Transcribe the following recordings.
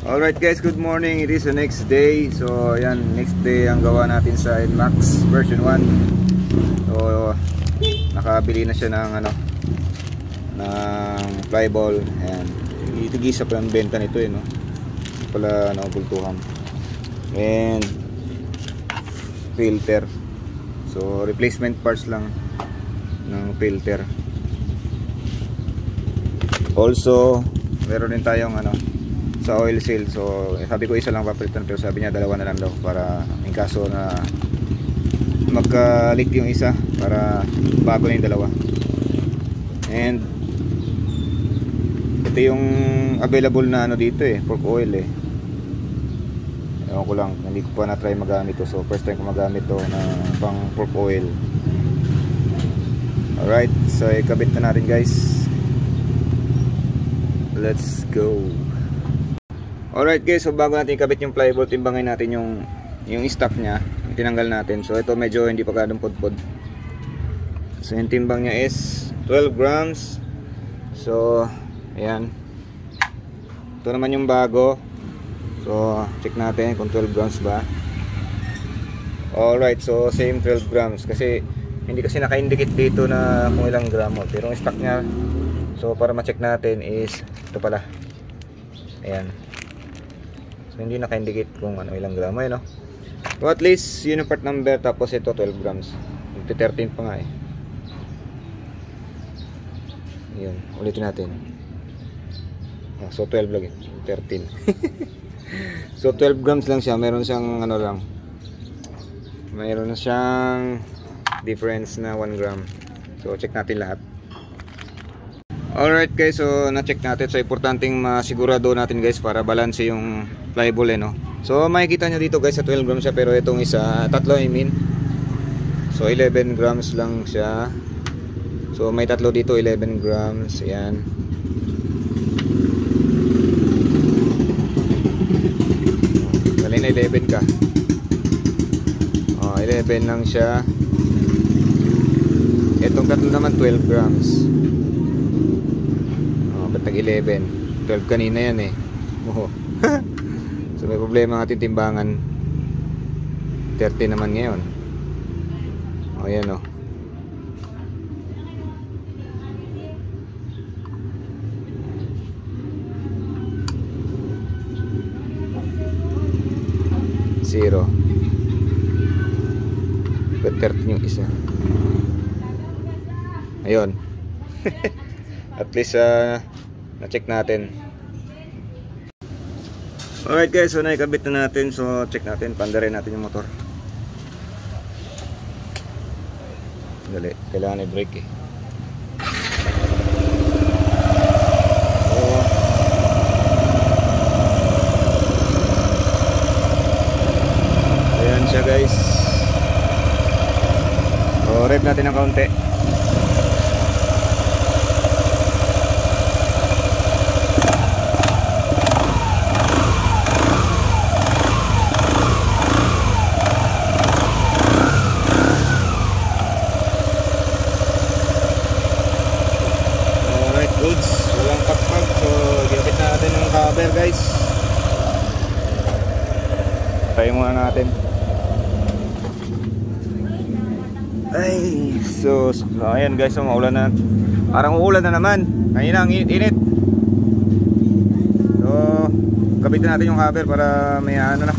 Alright guys, good morning. It is the next day. So ayan, next day ang gawa natin sa NMAX version 1. So nakabili na siya ng ng flyball. Ayan, itigisa pa ang benta nito no? Pala nakabultuhan. And filter. So replacement parts lang ng filter. Also meron din tayong sa oil seal. So sabi ko isa lang papalitan, pero sabi niya dalawa na lang daw para in kaso na magka-leak yung isa, para bago na yung dalawa. And ito yung available na dito pork oil ewan ko lang, hindi ko pa na-try magamit to. So first time ko magamit to na pang pork oil. Alright, so ikabit na natin guys. Let's go. Alright guys, so bago natin ikabit yung flyball, timbangin natin yung stock nya, tinanggal natin. So ito medyo hindi pa ganun podpod. So yung timbang nya is 12 grams. So ayan, ito naman yung bago. So check natin kung 12 grams ba. Alright, so same 12 grams. Kasi hindi kasi naka-indicate dito na kung ilang gramo. Pero yung stock nya, so para ma-check natin is ito pala. Ayan. So hindi naka-indicate kung ilang gramo no? So at least yun yung part number. Tapos ito 12 grams. 13 pa nga Yun, ulitin natin. So 12 lagi, 13. So 12 grams lang siya. Meron siyang lang, meron siyang difference na 1 gram. So check natin lahat. Alright guys, so na-check natin. So importanteng masigurado natin guys para balance yung flyball no. So makikita nyo dito guys sa 12 grams siya, pero itong isa, tatlo I mean. So 11 grams lang siya. So may tatlo dito, 11 grams. Ayan. Dali na 11 ka. 11 lang siya. Itong tatlo naman 12 grams. Ba't nag-11? 12 kanina yan So may problema ang ating timbangan. 30 naman ngayon. Ayan Zero. But 30 yung isa. Ayun. At least na-check natin. Alright guys, so naikabit na natin. So check natin, pandarin natin yung motor. Dali, kailangan i-brake ayan siya guys. So rev natin ng kaunti. Walang pakpag. So ginapit na natin yung cover guys. Tayo muna natin. Ay, so ayan guys, so maulan na. Parang uulan na naman. Kanina ang init-init. So kapitin natin yung cover para may na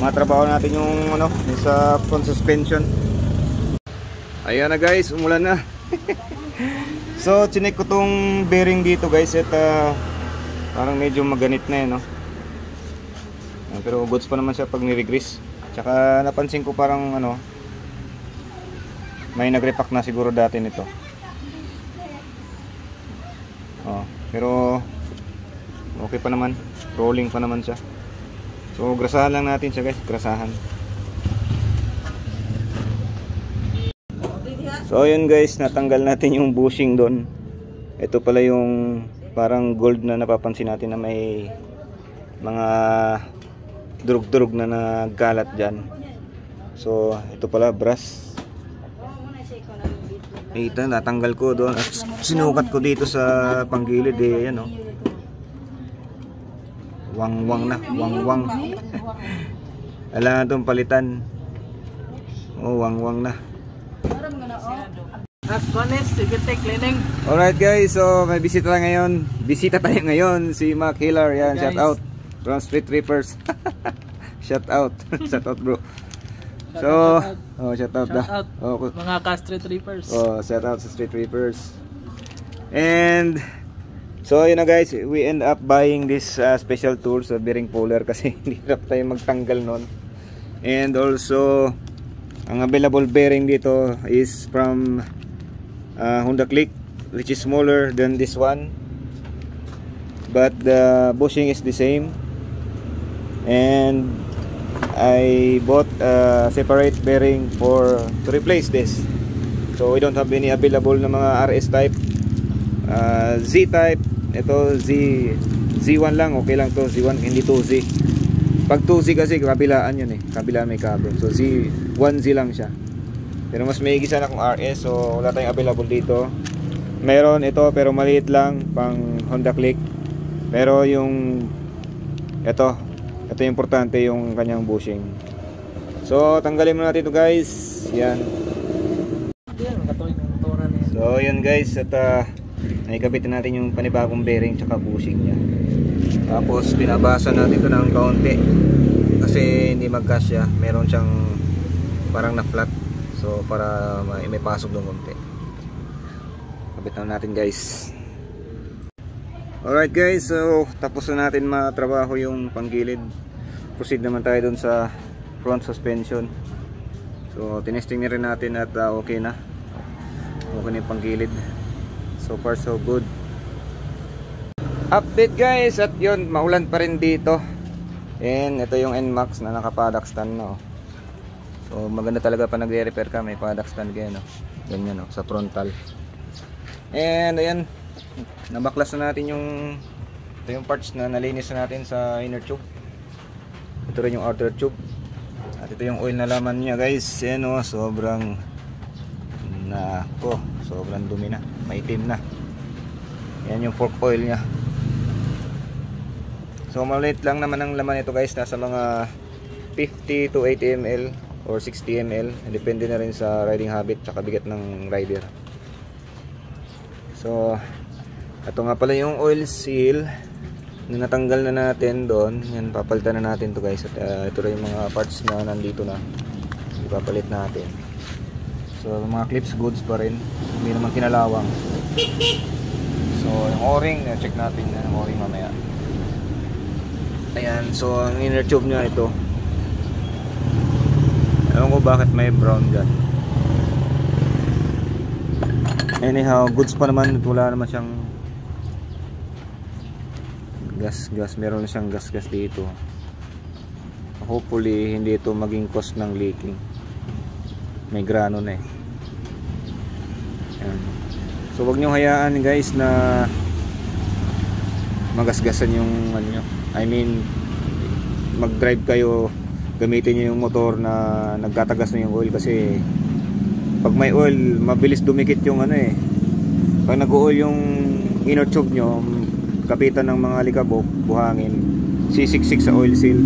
matrabaho natin yung sa front suspension. Ayan na guys, umulan na. So chinek ko tong bearing dito guys, at parang medyo maganit na pero goods pa naman siya pag ni-regrease. Tsaka napansin ko parang may nag-repack na siguro dati nito. Pero okay pa naman, rolling pa naman siya. So grasahan lang natin siya guys, grasahan. So ayun guys, natanggal natin yung bushing doon. Ito pala yung parang gold na napapansin natin na may mga durug-durug na nagkalat dyan. So ito pala brass. Ito natanggal ko doon at sinukat ko dito sa panggilid ayan Wang-wang na, wang-wang. Alam itong palitan. Oh, wang-wang na. Alright guys, so may bisita ngayon. Bisita tayo ngayon, si Mac Hiller. Yan, shout out from Street Reapers. Shout out. Shout out bro. So, shout out dah. Mga ka-Street Reapers. Shout out sa Street Reapers. And so yun na guys, we end up buying this special tool sa bearing puller kasi hindi na tayo magtanggal nun. And also ang available bearing dito is from Honda Click, which is smaller than this one, but the bushing is the same. And I bought a separate bearing to replace this. So we don't have any available na mga RS type. Z type, ito Z1 lang, okay lang to, Z1, hindi 2Z. Pag 2Z kasi kabilaan yun kabilaan may carbon, so Z1Z lang siya. Pero mas may sana kung RS, so wala tayong available dito. Meron ito pero maliit lang, pang Honda Click. Pero yung ito yung importante, yung kanyang bushing. So tanggalin muna natin ito guys. Yan. So yun guys, at naikabitin natin yung panibagong bearing tsaka bushing niya. Tapos binabasan natin ito ng kaunti kasi hindi magkasya. Meron siyang parang na flat, so para may pasok ng kaunti. Kabit na natin guys. Alright guys, so tapos na natin matrabaho yung panggilid. Proceed naman tayo dun sa front suspension. So tinesting na rin natin at okay na. Okay na yung panggilid. So far so good. Update guys, at yun, maulan pa rin dito. And ito yung NMAX na naka-paddock stand na. So maganda talaga pa nagre-repair ka, may paddock stand ganyan, ganyan sa frontal. And ayan, nabaklas na natin ito yung parts na nalinis na natin sa inner tube. Ito rin yung outer tube. At ito yung oil na laman niya guys. Ayan sobrang sobrang dumi na, maitim na. Yan yung fork oil nya. So maliit lang naman ang laman ito guys, nasa mga 50 to 80 ml or 60 ml, depende na rin sa riding habit tsaka bigat ng rider. So ito nga pala yung oil seal na natanggal na natin doon. Yan, papalitan na natin to guys. At ito rin yung mga parts na nandito na ipapalit natin. So mga clips goods pa rin, hindi naman kinalawang. So yung o-ring, check natin yung o-ring mamaya. Ayan, so ang inner tube nya ito, ewan ko bakit may brown dyan. Anyhow, goods pa naman, wala naman siyang gas, meron siyang gas dito. Hopefully hindi ito maging cause ng leaking. May grano na Ayan. So wag nyo hayaan guys na magasgasan yung I mean mag-drive kayo, gamitin nyo yung motor na nagtatagas na yung oil, kasi pag may oil mabilis dumikit yung pag nag-oil yung inner tube nyo, kapitan ng mga alikabok, buhangin, sisiksik sa oil seal.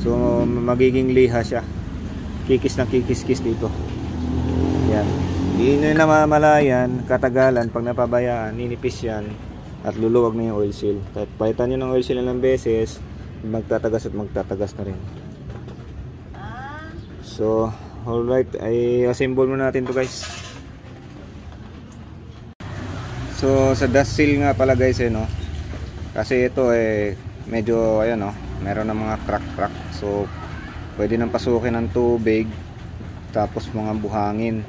So magiging liha siya, kikis na kikis dito. Yan, hindi nyo namamalayan, katagalan pag napabayaan, ninipis yan at luluwag na yung oil seal. Kahit palitan nyo ng oil seal ilang beses, magtatagas at magtatagas na rin. So alright, ay assemble muna natin to guys. So sa dust seal nga pala guys kasi ito medyo meron ng mga crack. So pwede nang pasukin ng tubig tapos mga buhangin.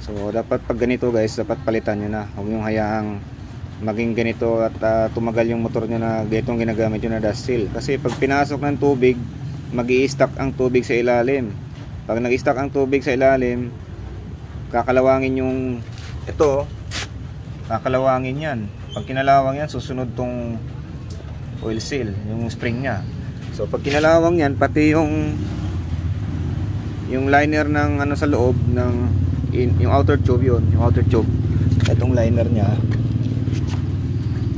So dapat pag ganito guys, dapat palitan nyo na. Huwag yung hayaang maging ganito at tumagal yung motor nyo na ganitong ginagamit nyo na dust seal. Kasi pag pinasok ng tubig, mag-i-stack ang tubig sa ilalim. Pag nag-stack ang tubig sa ilalim, kakalawangin yung kakalawangin yan. Pag kinalawang yan, susunod tong oil seal, yung spring nya. So pag kinalawang yan, pati yung liner ng sa loob ng yung outer tube, yung outer tube, itong liner nya,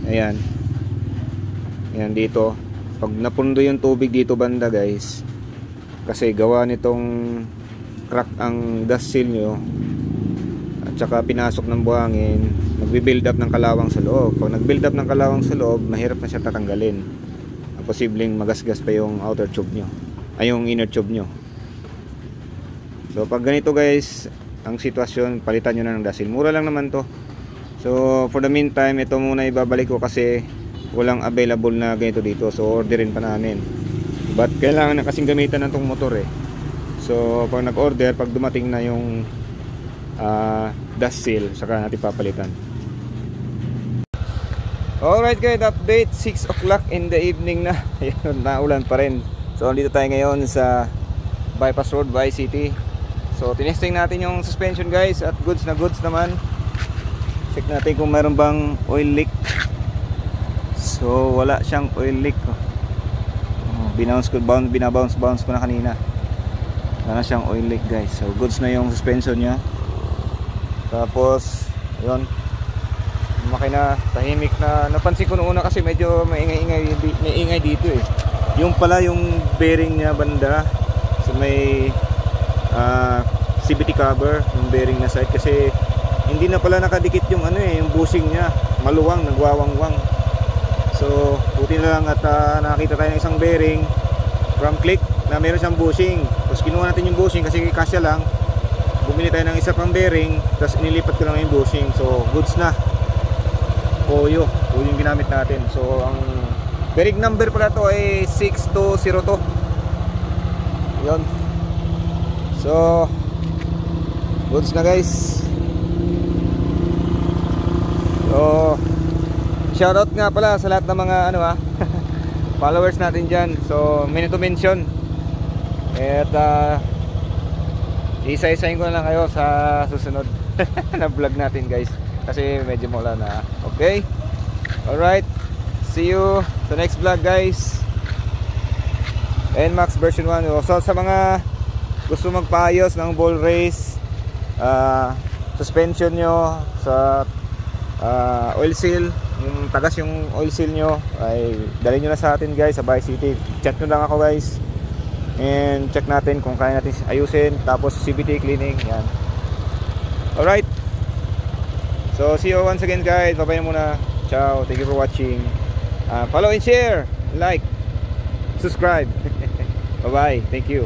ayan dito, pag napundo yung tubig dito banda guys, kasi gawa nitong crack ang dust seal nyo at saka pinasok ng buhangin, nagbi-build up ng kalawang sa loob. Pag nag-build up ng kalawang sa loob, mahirap na siya tatanggalin. Posibleng magasgas pa yung outer tube nyo, ay yung inner tube nyo. So pag ganito guys ang sitwasyon, palitan nyo na ng dust seal. Mura lang naman to. So for the meantime, ito muna ibabalik ko kasi walang available na ganito dito. So orderin pa namin. But kailangan na kasing gamitan ng tong motor eh. So pag nag-order, pag dumating na yung dust seal, saka natin papalitan. Alright guys, update 6 o'clock in the evening na. Ayun, naulan pa rin. So dito tayo ngayon sa Bypass Road, Bay City. So tinesting natin yung suspension guys at goods na goods naman. Check natin kung mayroon bang oil leak. So wala siyang oil leak. Binabounce ko na kanina. Wala siyang oil leak guys. So goods na yung suspension niya. Tapos yun, makina tahimik na. Napansin ko noong una kasi medyo maingay dito eh. Yung pala yung bearing niya banda sa may CVT cover, yung bearing na side, kasi hindi na pala nakadikit yung ano eh, yung bushing niya. Maluwang, nagwawangwang. So buti na lang at nakakita tayo ng isang bearing from Click na meron siyang bushing. Tapos kinuha natin yung bushing kasi kasya lang. Bumili tayo ng isa pang bearing, tapos inilipat ko lang yung bushing. So goods na. Koyo yung ginamit natin. So ang bearing number pala to ay 6202. Yun. So goods na guys. So shoutout nga pala sa lahat ng mga followers natin dyan. So minute to mention. At isa-isahin ko na lang kayo sa susunod na vlog natin guys, kasi medyo mula na. Okay, alright, see you sa next vlog guys. NMAX version 1. So sa mga gusto magpaayos ng ball race, suspension nyo sa oil seal, yung tagas yung oil seal nyo, ay dalhin nyo na sa atin guys sa Bay City. Chat nyo lang ako guys, and check natin kung kaya natin ayusin. Tapos CVT cleaning yan. Alright, so see you once again guys. Bye bye muna. Ciao, thank you for watching. Follow and share, like, subscribe. Bye bye, thank you.